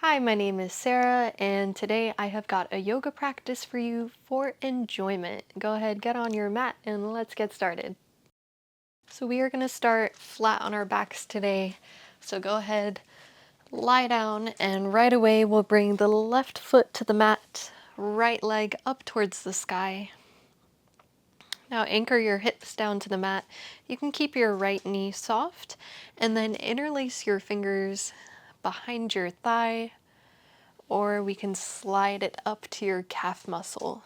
Hi, my name is Sarah, and today I have got a yoga practice for you for enjoyment. Go ahead, get on your mat, and let's get started. So we are going to start flat on our backs today. So go ahead, lie down, and right away we'll bring the left foot to the mat, right leg up towards the sky. Now anchor your hips down to the mat. You can keep your right knee soft, and then interlace your fingers behind your thigh, or we can slide it up to your calf muscle.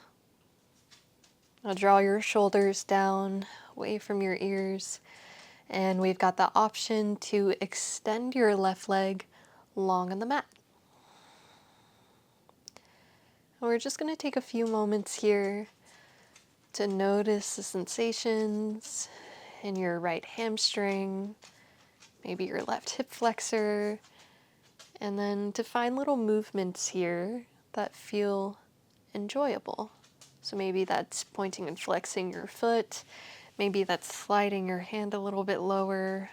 Now draw your shoulders down, away from your ears, and we've got the option to extend your left leg long on the mat. And we're just going to take a few moments here to notice the sensations in your right hamstring, maybe your left hip flexor, and then to find little movements here that feel enjoyable. So maybe that's pointing and flexing your foot, maybe that's sliding your hand a little bit lower,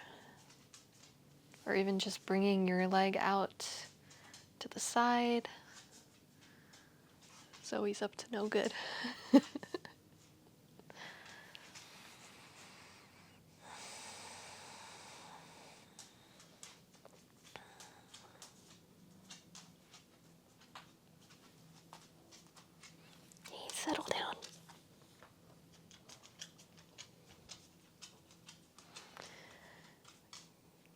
or even just bringing your leg out to the side. Zoe's up to no good. Hey, settle down.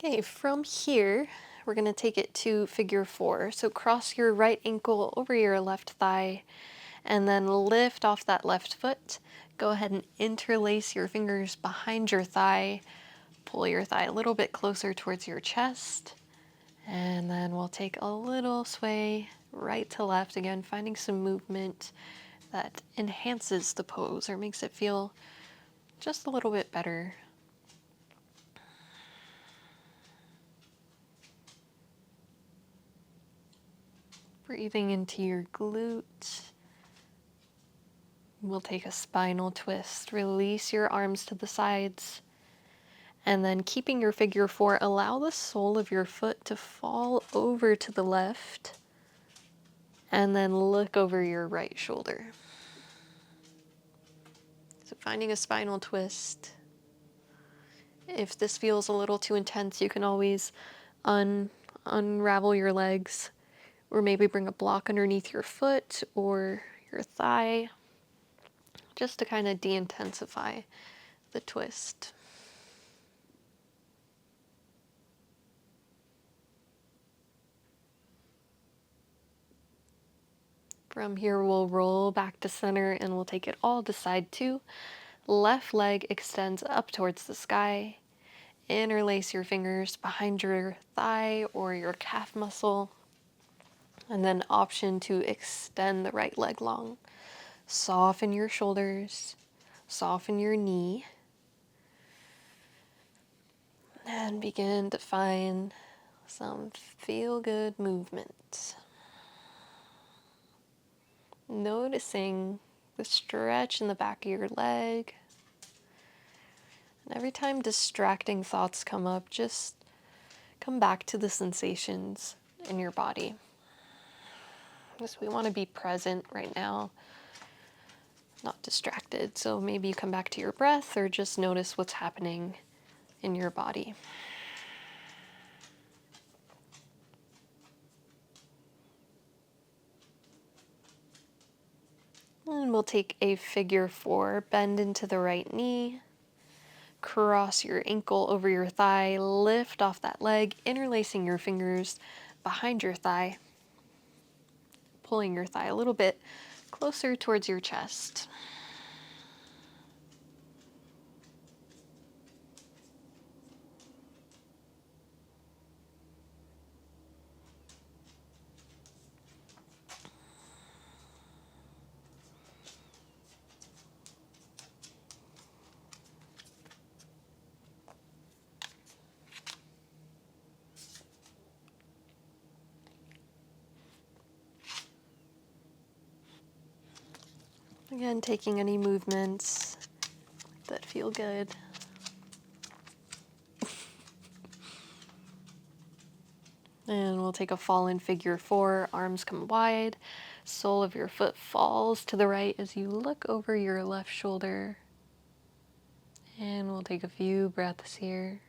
Okay, from here, we're going to take it to figure 4. So cross your right ankle over your left thigh, and then lift off that left foot. Go ahead and interlace your fingers behind your thigh. Pull your thigh a little bit closer towards your chest. And then we'll take a little sway right to left, again, finding some movement that enhances the pose or makes it feel just a little bit better. Breathing into your glute. We'll take a spinal twist. Release your arms to the sides. And then keeping your figure 4, allow the sole of your foot to fall over to the left. And then look over your right shoulder. So finding a spinal twist. If this feels a little too intense, you can always unravel your legs, or maybe bring a block underneath your foot or your thigh, just to kind of de-intensify the twist. From here, we'll roll back to center and we'll take it all to side 2. Left leg extends up towards the sky. Interlace your fingers behind your thigh or your calf muscle. And then option to extend the right leg long. Soften your shoulders, soften your knee, and begin to find some feel-good movement. Noticing the stretch in the back of your leg. And every time distracting thoughts come up, just come back to the sensations in your body. Because we want to be present right now, not distracted. So maybe you come back to your breath or just notice what's happening in your body. And we'll take a figure 4, bend into the right knee, cross your ankle over your thigh, lift off that leg, interlacing your fingers behind your thigh, pulling your thigh a little bit closer towards your chest. Again, taking any movements that feel good. And we'll take a fallen figure 4, arms come wide, sole of your foot falls to the right as you look over your left shoulder. And we'll take a few breaths here.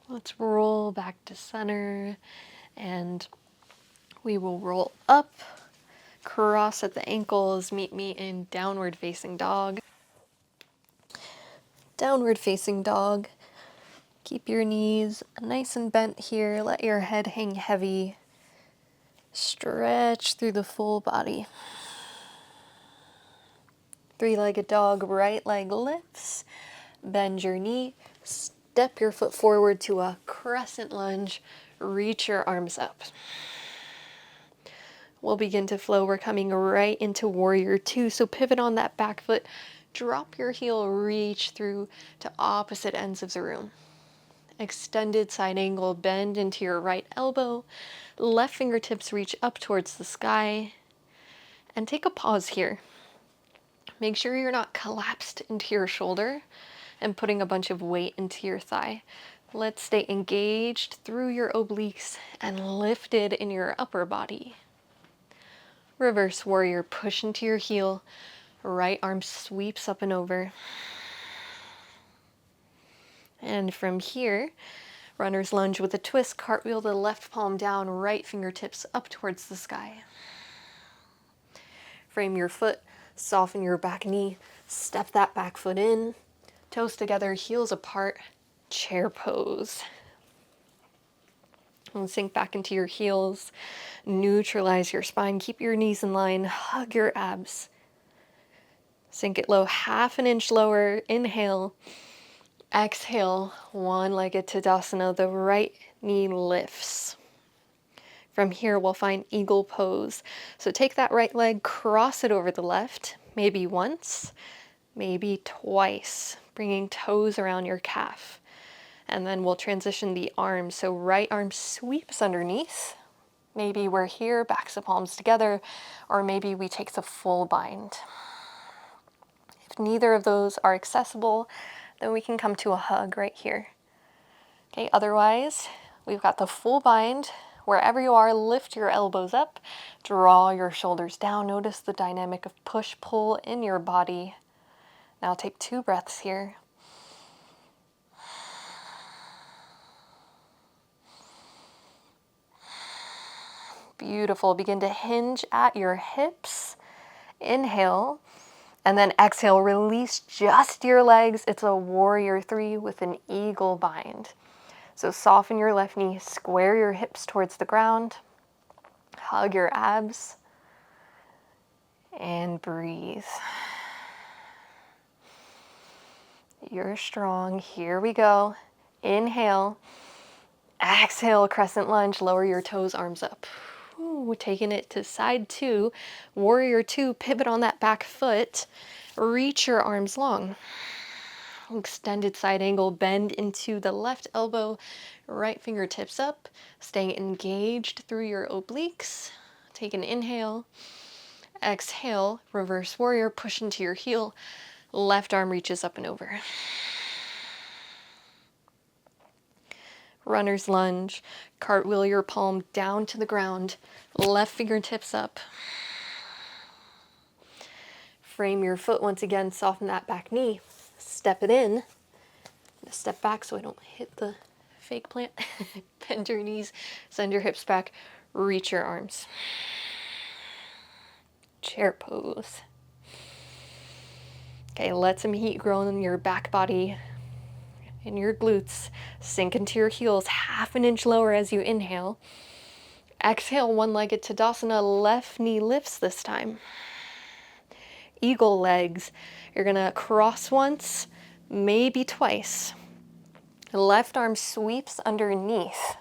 Let's roll back to center, and we will roll up, cross at the ankles, meet me in downward facing dog. Downward facing dog. Keep your knees nice and bent here. Let your head hang heavy. Stretch through the full body. Three-legged dog, right leg lifts. Bend your knee. Step your foot forward to a crescent lunge. Reach your arms up. We'll begin to flow. We're coming right into warrior 2. So pivot on that back foot. Drop your heel, reach through to opposite ends of the room. Extended side angle, bend into your right elbow. Left fingertips reach up towards the sky. And take a pause here. Make sure you're not collapsed into your shoulder and putting a bunch of weight into your thigh. Let's stay engaged through your obliques and lifted in your upper body. Reverse warrior, push into your heel. Right arm sweeps up and over. And from here, runner's lunge with a twist, cartwheel the left palm down, right fingertips up towards the sky. Frame your foot, soften your back knee, step that back foot in, toes together, heels apart, chair pose. And sink back into your heels, neutralize your spine, keep your knees in line, hug your abs. Sink it low, half an inch lower, inhale. Exhale, one-legged Tadasana, the right knee lifts. From here, we'll find eagle pose. So take that right leg, cross it over the left, maybe once, maybe twice, bringing toes around your calf. And then we'll transition the arms. So right arm sweeps underneath. Maybe we're here, backs of palms together, or maybe we take the full bind. If neither of those are accessible, then we can come to a hug right here. Okay, otherwise, we've got the full bind. Wherever you are, lift your elbows up, draw your shoulders down. Notice the dynamic of push-pull in your body. Now take 2 breaths here. Beautiful. Begin to hinge at your hips. Inhale. And then exhale, release just your legs. It's a warrior 3 with an eagle bind. So soften your left knee, square your hips towards the ground, hug your abs, and breathe. You're strong. Here we go. Inhale. Exhale, crescent lunge, lower your toes, arms up. Ooh, taking it to side 2, warrior 2, pivot on that back foot, reach your arms long. Extended side angle, bend into the left elbow, right fingertips up, staying engaged through your obliques. Take an inhale, exhale, reverse warrior, push into your heel, left arm reaches up and over. Runner's lunge, cartwheel your palm down to the ground, left fingertips up. Frame your foot once again, soften that back knee, step it in. Step back so I don't hit the fake plant. Bend your knees, send your hips back, reach your arms. Chair pose. Okay, let some heat grow in your back body. In your glutes, sink into your heels, half an inch lower as you inhale. Exhale, one-legged Tadasana, left knee lifts this time. Eagle legs, you're gonna cross once, maybe twice. Left arm sweeps underneath.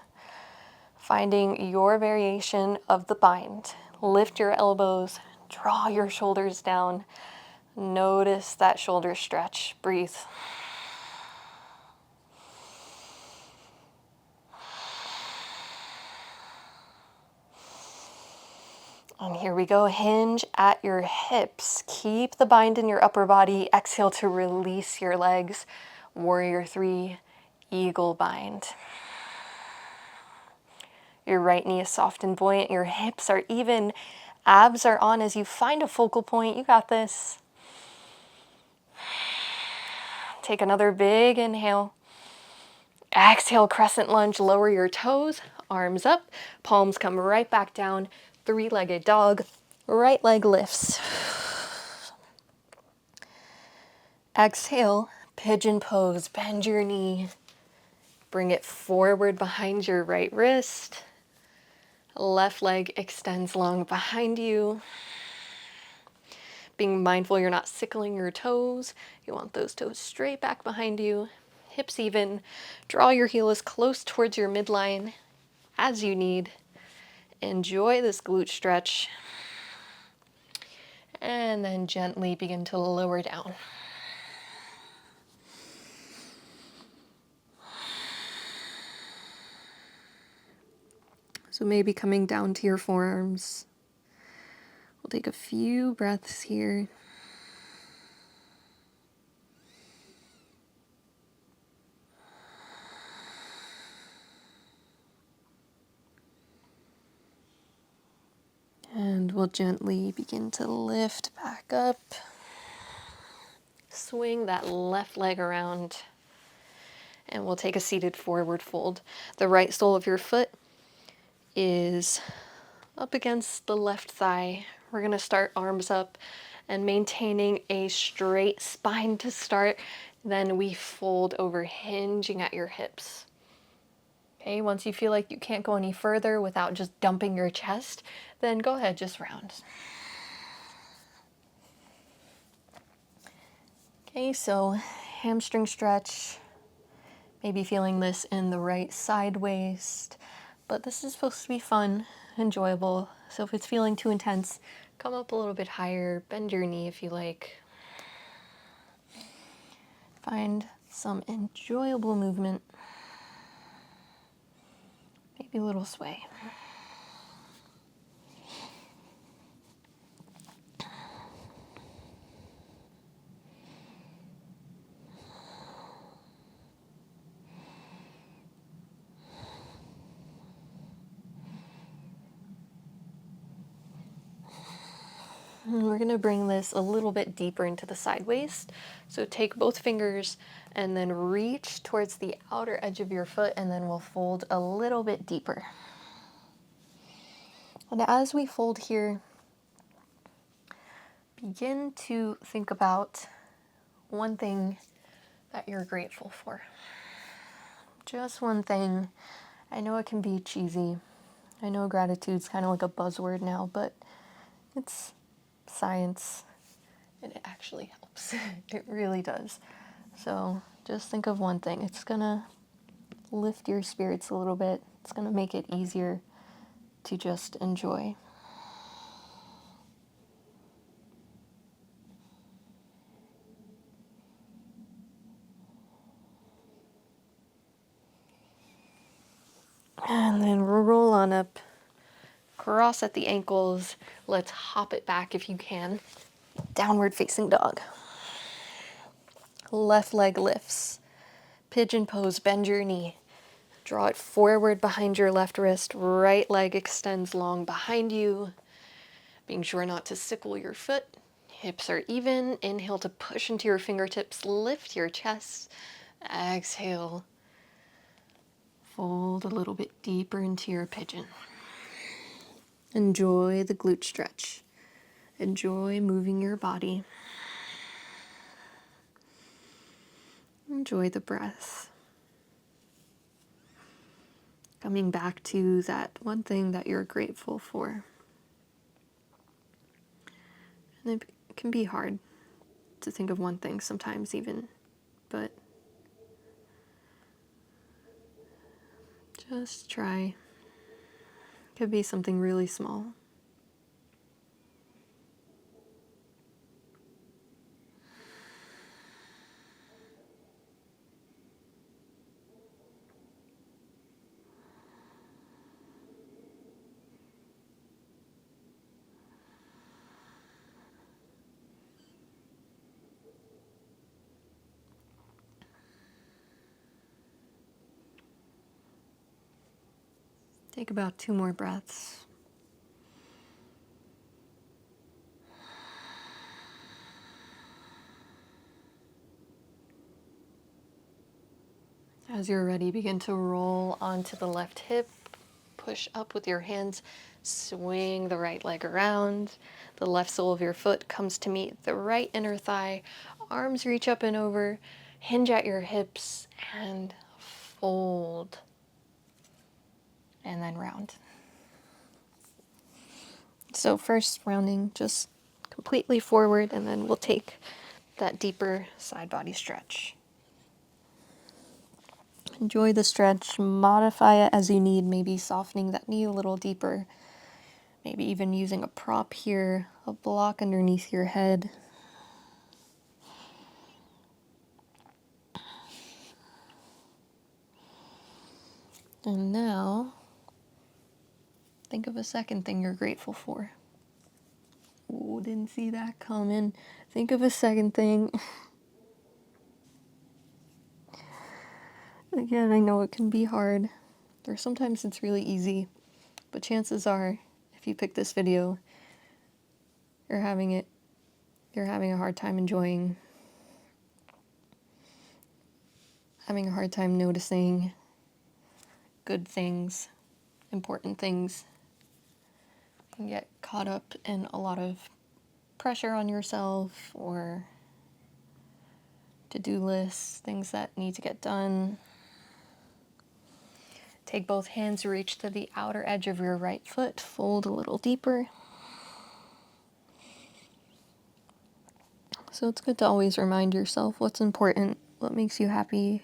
Finding your variation of the bind. Lift your elbows, draw your shoulders down. Notice that shoulder stretch. Breathe. And here we go, hinge at your hips. Keep the bind in your upper body. Exhale to release your legs. Warrior 3, eagle bind. Your right knee is soft and buoyant. Your hips are even. Abs are on as you find a focal point. You got this. Take another big inhale. Exhale, crescent lunge. Lower your toes, arms up. Palms come right back down. Three-legged dog. Right leg lifts. Exhale, pigeon pose. Bend your knee. Bring it forward behind your right wrist. Left leg extends long behind you. Being mindful you're not sickling your toes. You want those toes straight back behind you. Hips even. Draw your heel as close towards your midline as you need. Enjoy this glute stretch. And then gently begin to lower down. So maybe coming down to your forearms. We'll take a few breaths here. And we'll gently begin to lift back up. Swing that left leg around. And we'll take a seated forward fold. The right sole of your foot is up against the left thigh. We're going to start arms up and maintaining a straight spine to start. Then we fold over, hinging at your hips. Okay, once you feel like you can't go any further without just dumping your chest, then go ahead, just round. Okay, so hamstring stretch. Maybe feeling this in the right side waist, but this is supposed to be fun, enjoyable. So if it's feeling too intense, come up a little bit higher, bend your knee if you like. Find some enjoyable movement. Maybe a little sway. And we're going to bring this a little bit deeper into the side waist. So take both fingers and then reach towards the outer edge of your foot, and then we'll fold a little bit deeper. And as we fold here, begin to think about one thing that you're grateful for. Just one thing. I know it can be cheesy. I know gratitude's kind of like a buzzword now, but it's science and it actually helps. It really does. So just think of one thing. It's gonna lift your spirits a little bit. It's gonna make it easier to just enjoy. And then roll on up, cross at the ankles. Let's hop it back if you can. Downward facing dog. Left leg lifts. Pigeon pose, bend your knee. Draw it forward behind your left wrist. Right leg extends long behind you. Being sure not to sickle your foot. Hips are even. Inhale to push into your fingertips. Lift your chest. Exhale. Fold a little bit deeper into your pigeon. Enjoy the glute stretch. Enjoy moving your body. Enjoy the breath. Coming back to that one thing that you're grateful for. And it can be hard to think of one thing sometimes even, but just try. could be something really small. Take about 2 more breaths. As you're ready, begin to roll onto the left hip. Push up with your hands. Swing the right leg around. The left sole of your foot comes to meet the right inner thigh. Arms reach up and over. Hinge at your hips and fold. And then round. So first rounding just completely forward, and then we'll take that deeper side body stretch. Enjoy the stretch, modify it as you need, maybe softening that knee a little deeper, maybe even using a prop here, a block underneath your head. And now, think of a second thing you're grateful for. Ooh, didn't see that coming. Think of a second thing. Again, I know it can be hard, or sometimes it's really easy, but chances are, if you pick this video, you're having a hard time enjoying, having a hard time noticing good things, important things. You can get caught up in a lot of pressure on yourself or to-do lists, things that need to get done. Take both hands, reach to the outer edge of your right foot, fold a little deeper. So it's good to always remind yourself what's important, what makes you happy,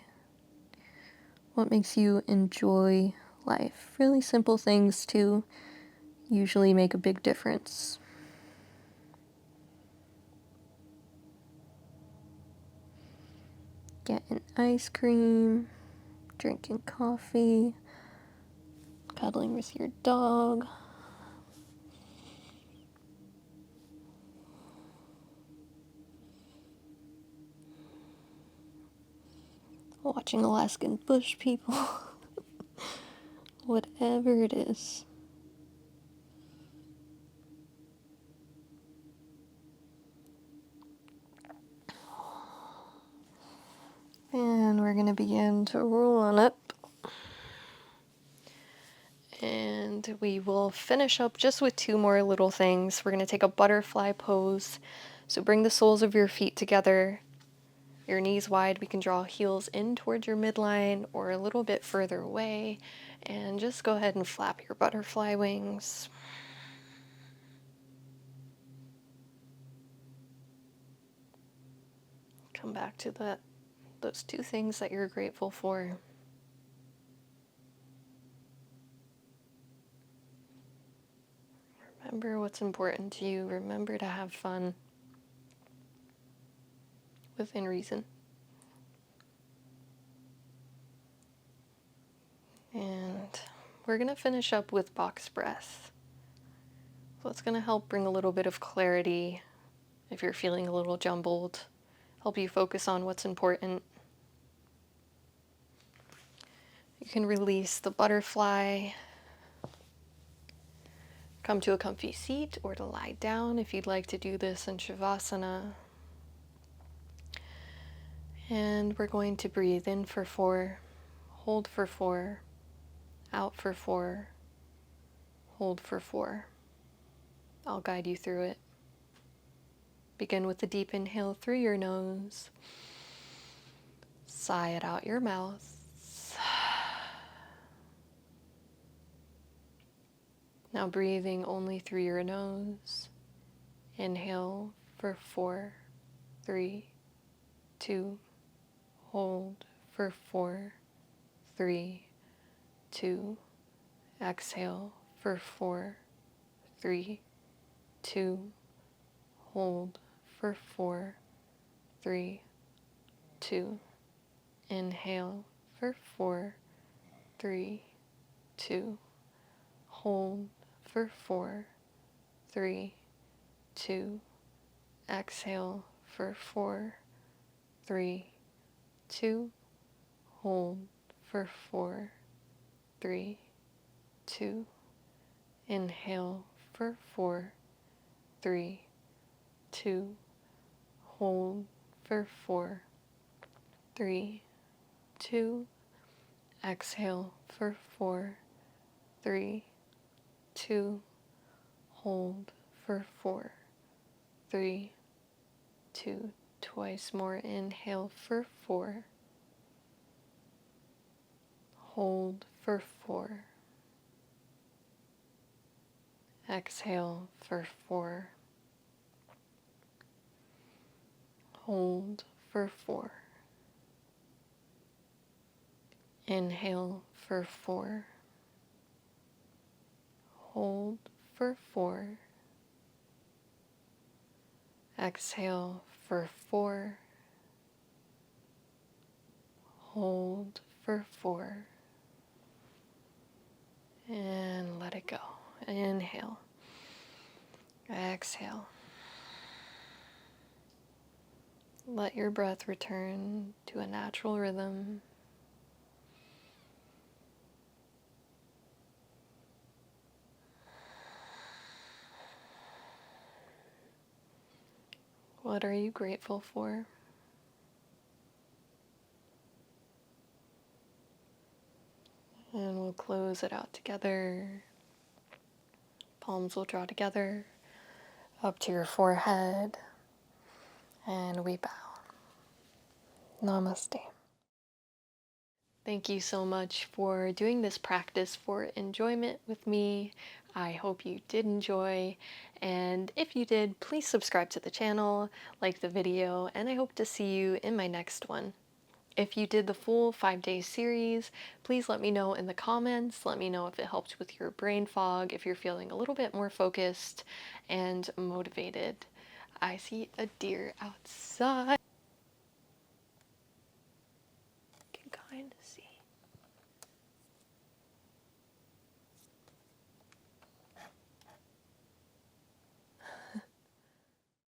what makes you enjoy life. Really simple things to usually make a big difference. Getting ice cream, drinking coffee, cuddling with your dog. Watching Alaskan bush people. Whatever it is. And we're going to begin to roll on up. And we will finish up just with 2 more little things. We're going to take a butterfly pose. So bring the soles of your feet together, your knees wide. We can draw heels in towards your midline or a little bit further away. And just go ahead and flap your butterfly wings. Come back to those 2 things that you're grateful for. Remember what's important to you. Remember to have fun within reason. And we're going to finish up with box breath. So it's going to help bring a little bit of clarity if you're feeling a little jumbled, help you focus on what's important. You can release the butterfly, come to a comfy seat or to lie down if you'd like to do this in Shavasana. And we're going to breathe in for 4, hold for 4, out for 4, hold for 4. I'll guide you through it. Begin with a deep inhale through your nose. Sigh it out your mouth. Now breathing only through your nose. Inhale for 4, 3, 2. Hold for 4, 3, 2. Exhale for 4, 3, 2, hold for 4, 3, 2, inhale for 4, 3, 2, hold for 4, 3, 2, exhale for 4, 3, 2, hold for 4, 3, 2, inhale for 4, 3, 2, hold for 4, 3, 2, exhale for 4, 3, 2, hold for 4, 3, 2, twice more. Inhale for 4, hold for 4, exhale for 4, hold for 4, inhale for 4, hold for 4, exhale for 4, hold for 4, and let it go. Inhale, exhale. Let your breath return to a natural rhythm. What are you grateful for? And we'll close it out together. Palms will draw together up to your forehead, and we bow. Namaste. Thank you so much for doing this practice for enjoyment with me. I hope you did enjoy, and if you did, please subscribe to the channel, like the video, and I hope to see you in my next one. If you did the full 5-day series, please let me know in the comments. Let me know if it helped with your brain fog, if you're feeling a little bit more focused and motivated. I see a deer outside.